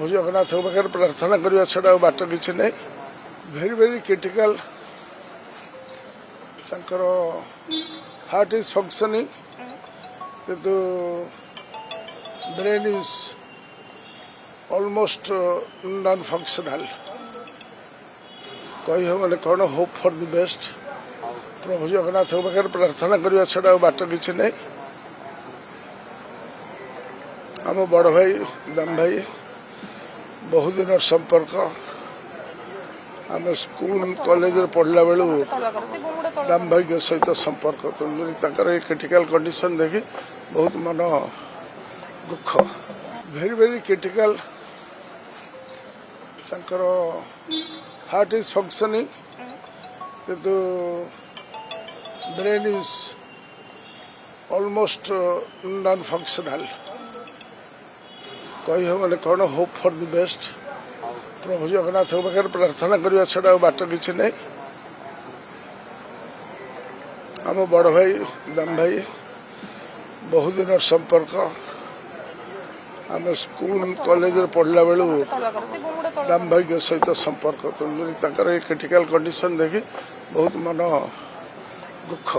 प्रभु जगन्नाथ पाखे प्रार्थना करने छड़ा बाट किसी नहीं very very critical heart is functioning किंतु brain is almost non functional कही हम कौन होप फॉर द बेस्ट प्रभु जगन्नाथ पाखे प्रार्थना करने छड़ा बाट किसी नहीं आम बड़ भाई दाम भाई बहुत दिन संपर्क आम स्कूल कॉलेज पढ़ला बेलू दाम भाई के सहित संपर्क तो क्रिटिकल कंडीशन देखी बहुत मन दुख very very critical heart is functioning किंतु brain is almost non functional कही हम कौन होप फॉर द बेस्ट प्रभु जगन्नाथ पाखे प्रार्थना करने छड़ा बाट किसी नहीं आम बड़ भाई दाम भाई बहुत दिन संपर्क आम स्कूल कॉलेज पढ़ला बेलू दाम भाई के सहित संपर्क तो क्रिटिकल कंडीशन देखी बहुत मन दुख।